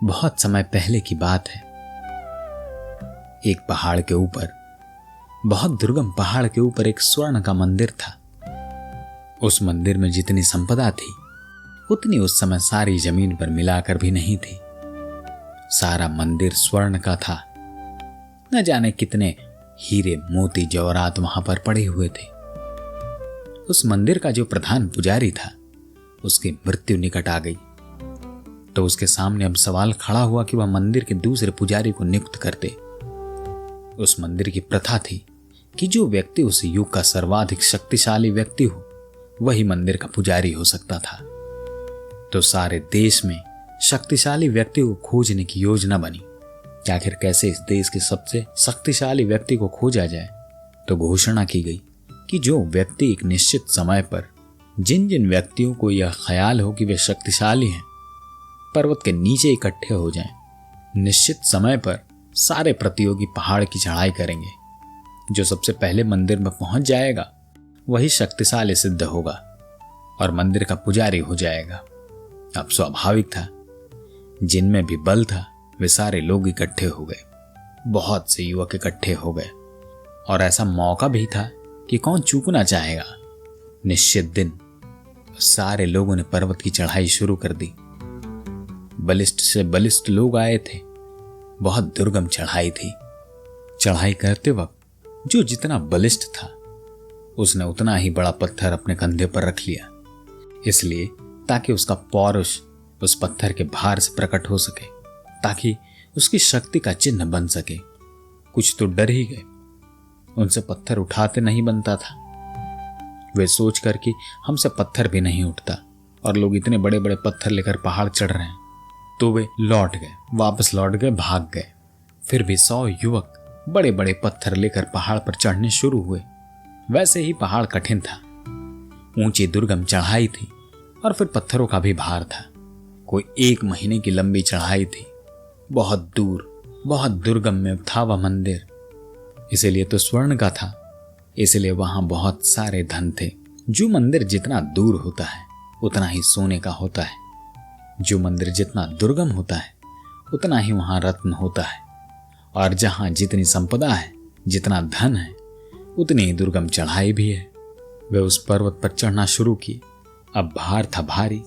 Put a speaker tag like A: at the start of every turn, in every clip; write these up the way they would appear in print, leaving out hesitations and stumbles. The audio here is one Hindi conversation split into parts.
A: बहुत समय पहले की बात है। एक पहाड़ के ऊपर, बहुत दुर्गम पहाड़ के ऊपर एक स्वर्ण का मंदिर था। उस मंदिर में जितनी संपदा थी उतनी उस समय सारी जमीन पर मिलाकर भी नहीं थी। सारा मंदिर स्वर्ण का था। न जाने कितने हीरे मोती जवाहरात वहां पर पड़े हुए थे। उस मंदिर का जो प्रधान पुजारी था उसकी मृत्यु निकट आ गई, तो उसके सामने अब सवाल खड़ा हुआ कि वह मंदिर के दूसरे पुजारी को नियुक्त कर दे। उस मंदिर की प्रथा थी कि जो व्यक्ति उस युग का सर्वाधिक शक्तिशाली व्यक्ति हो वही मंदिर का पुजारी हो सकता था। तो सारे देश में शक्तिशाली व्यक्ति को खोजने की योजना बनी कि आखिर कैसे इस देश के सबसे शक्तिशाली व्यक्ति को खोजा जाए। तो घोषणा की गई कि जो व्यक्ति एक निश्चित समय पर जिन जिन व्यक्तियों को यह ख्याल हो कि वे शक्तिशाली हैं, पर्वत के नीचे इकट्ठे हो जाएं। निश्चित समय पर सारे प्रतियोगी पहाड़ की चढ़ाई करेंगे। जो सबसे पहले मंदिर में पहुंच जाएगा वही शक्तिशाली सिद्ध होगा और मंदिर का पुजारी हो जाएगा। अब स्वाभाविक था, जिनमें भी बल था वे सारे लोग इकट्ठे हो गए। बहुत से युवक इकट्ठे हो गए और ऐसा मौका भी था कि कौन चूकना चाहेगा। निश्चित दिन सारे लोगों ने पर्वत की चढ़ाई शुरू कर दी। बलिष्ठ से बलिष्ठ लोग आए थे। बहुत दुर्गम चढ़ाई थी। चढ़ाई करते वक्त जो जितना बलिष्ठ था उसने उतना ही बड़ा पत्थर अपने कंधे पर रख लिया, इसलिए ताकि उसका पौरुष उस पत्थर के भार से प्रकट हो सके, ताकि उसकी शक्ति का चिन्ह बन सके। कुछ तो डर ही गए, उनसे पत्थर उठाते नहीं बनता था। वे सोच कर कि हमसे पत्थर भी नहीं उठता और लोग इतने बड़े बड़े पत्थर लेकर पहाड़ चढ़ रहे हैं, तो वे लौट गए, वापस लौट गए, भाग गए। फिर भी 100 युवक बड़े बड़े पत्थर लेकर पहाड़ पर चढ़ने शुरू हुए। वैसे ही पहाड़ कठिन था, ऊंची दुर्गम चढ़ाई थी और फिर पत्थरों का भी भार था। कोई 1 महीने की लंबी चढ़ाई थी। बहुत दूर, बहुत दुर्गम में था वह मंदिर। इसीलिए तो स्वर्ण का था, इसलिए वहां बहुत सारे धन थे। जो मंदिर जितना दूर होता है उतना ही सोने का होता है। जो मंदिर जितना दुर्गम होता है उतना ही वहां रत्न होता है। और जहां जितनी संपदा है, जितना धन है, उतनी ही दुर्गम चढ़ाई भी है। वे उस पर्वत पर चढ़ना शुरू किए। अब भार था भारी,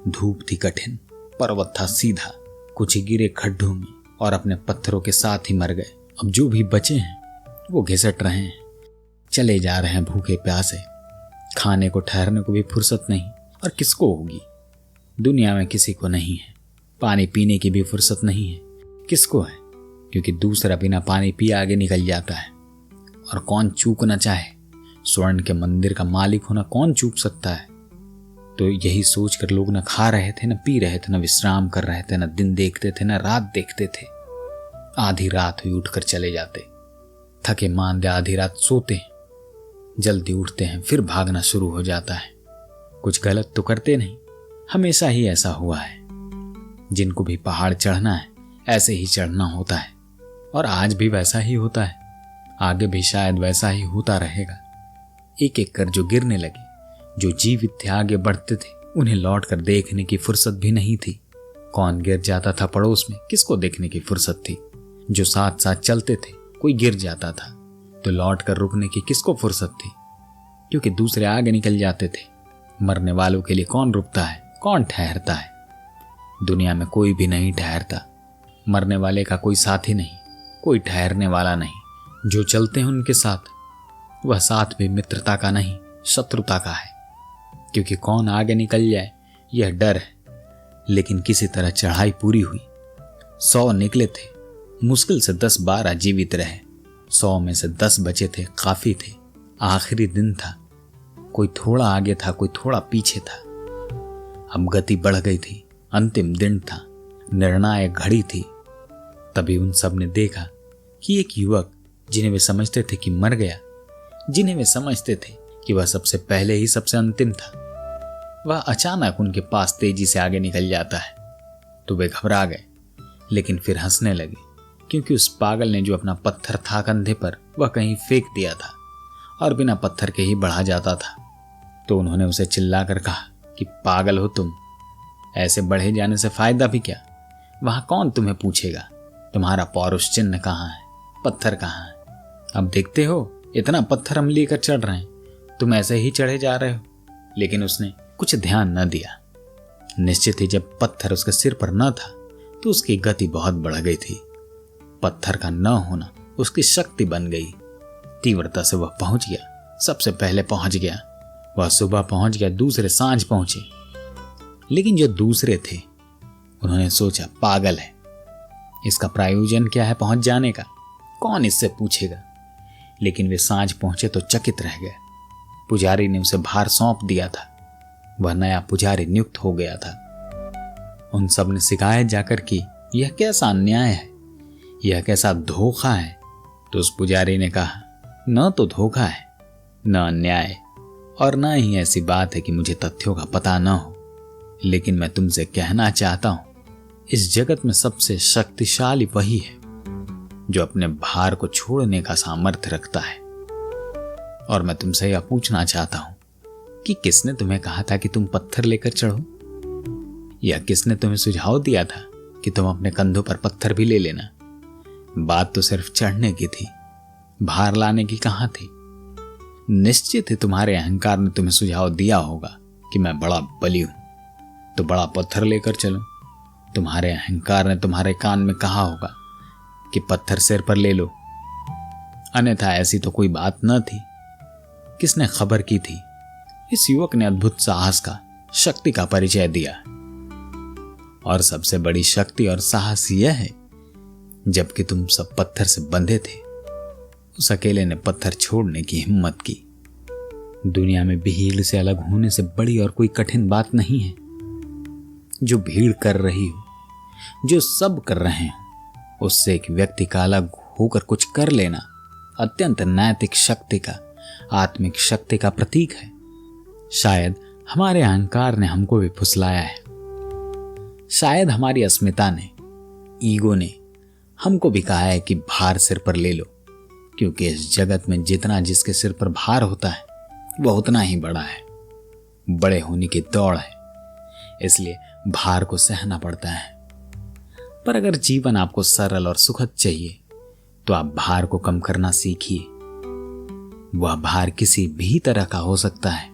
A: धूप थी कठिन, पर्वत था सीधा। कुछ गिरे खड्डों में और अपने पत्थरों के साथ ही मर गए। अब जो भी बचे हैं वो घिसट रहे हैं, चले जा रहे हैं भूखे प्यासे। खाने को ठहरने को भी फुर्सत नहीं, और किसको होगी? दुनिया में किसी को नहीं है। पानी पीने की भी फुर्सत नहीं है, किसको है? क्योंकि दूसरा बिना पानी पिए आगे निकल जाता है। और कौन चूकना चाहे? स्वर्ण के मंदिर का मालिक होना कौन चूक सकता है? तो यही सोचकर लोग न खा रहे थे, न पी रहे थे, न विश्राम कर रहे थे, न दिन देखते थे, न रात देखते थे। आधी रात हुई उठकर चले जाते, थके मांदे आधी रात सोते हैं, जल्दी उठते हैं, फिर भागना शुरू हो जाता है। कुछ गलत तो करते नहीं, हमेशा ही ऐसा हुआ है। जिनको भी पहाड़ चढ़ना है ऐसे ही चढ़ना होता है, और आज भी वैसा ही होता है, आगे भी शायद वैसा ही होता रहेगा। एक एक कर जो गिरने लगे, जो जीवित थे, आगे बढ़ते थे, उन्हें लौट कर देखने की फुर्सत भी नहीं थी। कौन गिर जाता था पड़ोस में, किसको देखने की फुर्सत थी? जो साथ साथ चलते थे, कोई गिर जाता था तो लौट कर रुकने की किसको फुर्सत थी? क्योंकि दूसरे आगे निकल जाते थे। मरने वालों के लिए कौन रुकता है, कौन ठहरता है? दुनिया में कोई भी नहीं ठहरता। मरने वाले का कोई साथी नहीं, कोई ठहरने वाला नहीं। जो चलते हैं उनके साथ, वह साथ भी मित्रता का नहीं, शत्रुता का है। क्योंकि कौन आगे निकल जाए यह डर है। लेकिन किसी तरह चढ़ाई पूरी हुई। 100 निकले थे, मुश्किल से 10-12 जीवित रहे। 100 में से 10 बचे थे, काफी थे। आखिरी दिन था, कोई थोड़ा आगे था, कोई थोड़ा पीछे था। अब गति बढ़ गई थी, अंतिम दिन था, निर्णायक घड़ी थी। तभी उन सब ने देखा कि एक युवक, जिन्हें वे समझते थे कि मर गया, जिन्हें वे समझते थे कि वह सबसे पहले ही सबसे अंतिम था, वह अचानक उनके पास तेजी से आगे निकल जाता है। तो वे घबरा गए, लेकिन फिर हंसने लगे, क्योंकि उस पागल ने जो अपना पत्थर था कंधे पर, वह कहीं फेंक दिया था और बिना पत्थर के ही बढ़ा जाता था। तो उन्होंने उसे चिल्लाकर कहा कि पागल हो तुम, ऐसे बढ़े जाने से फायदा भी क्या? वहां कौन तुम्हें पूछेगा तुम्हारा पौरुष चिन्ह कहाँ है, पत्थर कहाँ है। अब देखते हो इतना पत्थर हम लेकर चढ़ रहे हैं, तुम ऐसे ही चढ़े जा रहे हो। लेकिन उसने कुछ ध्यान न दिया। निश्चित ही जब पत्थर उसके सिर पर न था तो उसकी गति बहुत बढ़ गई थी। पत्थर का न होना उसकी शक्ति बन गई। तीव्रता से वह पहुंच गया, सबसे पहले पहुंच गया। वह सुबह पहुंच गया, दूसरे सांझ पहुंचे। लेकिन जो दूसरे थे उन्होंने सोचा पागल है, इसका प्रयोजन क्या है पहुंच जाने का, कौन इससे पूछेगा। लेकिन वे सांझ पहुंचे तो चकित रह गए। पुजारी ने उसे भार सौंप दिया था, वह नया पुजारी नियुक्त हो गया था। उन सब ने शिकायत जाकर की, यह कैसा अन्याय है, यह कैसा धोखा है। तो उस पुजारी ने कहा, न तो धोखा है, न अन्याय, और न ही ऐसी बात है कि मुझे तथ्यों का पता न हो। लेकिन मैं तुमसे कहना चाहता हूं, इस जगत में सबसे शक्तिशाली वही है जो अपने भार को छोड़ने का सामर्थ्य रखता है। और मैं तुमसे यह पूछना चाहता हूं कि किसने तुम्हें कहा था कि तुम पत्थर लेकर चढ़ो, या किसने तुम्हें सुझाव दिया था कि तुम अपने कंधों पर पत्थर भी ले लेना। बात तो सिर्फ चढ़ने की थी, भार लाने की कहां थी। निश्चित ही तुम्हारे अहंकार ने तुम्हें सुझाव दिया होगा कि मैं बड़ा बली हूं तो बड़ा पत्थर लेकर चलो। तुम्हारे अहंकार ने तुम्हारे कान में कहा होगा कि पत्थर सिर पर ले लो, अन्यथा ऐसी तो कोई बात न थी। किसने खबर की थी? इस युवक ने अद्भुत साहस का, शक्ति का परिचय दिया। और सबसे बड़ी शक्ति और साहस यह है, जबकि तुम सब पत्थर से बंधे थे, उस अकेले ने पत्थर छोड़ने की हिम्मत की। दुनिया में भीड़ से अलग होने से बड़ी और कोई कठिन बात नहीं है। जो भीड़ कर रही हो, जो सब कर रहे हो, उससे एक व्यक्ति का अलग होकर कुछ कर लेना अत्यंत नैतिक शक्ति का, आत्मिक शक्ति का प्रतीक है। शायद हमारे अहंकार ने हमको भी फुसलाया है। शायद हमारी अस्मिता ने, ईगो ने हमको भी कहा है कि भार सिर पर ले लो, क्योंकि इस जगत में जितना जिसके सिर पर भार होता है वह उतना ही बड़ा है। बड़े होने की दौड़ है, इसलिए भार को सहना पड़ता है। पर अगर जीवन आपको सरल और सुखद चाहिए तो आप भार को कम करना सीखिए। वह भार किसी भी तरह का हो सकता है।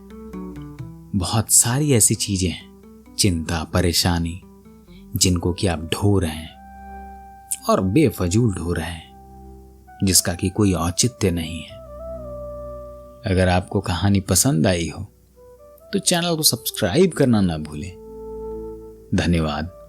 A: बहुत सारी ऐसी चीजें हैं, चिंता, परेशानी, जिनको कि आप ढो रहे हैं और बेफजूल ढो रहे हैं, जिसका कि कोई औचित्य नहीं है। अगर आपको कहानी पसंद आई हो तो चैनल को सब्सक्राइब करना ना भूलें। धन्यवाद।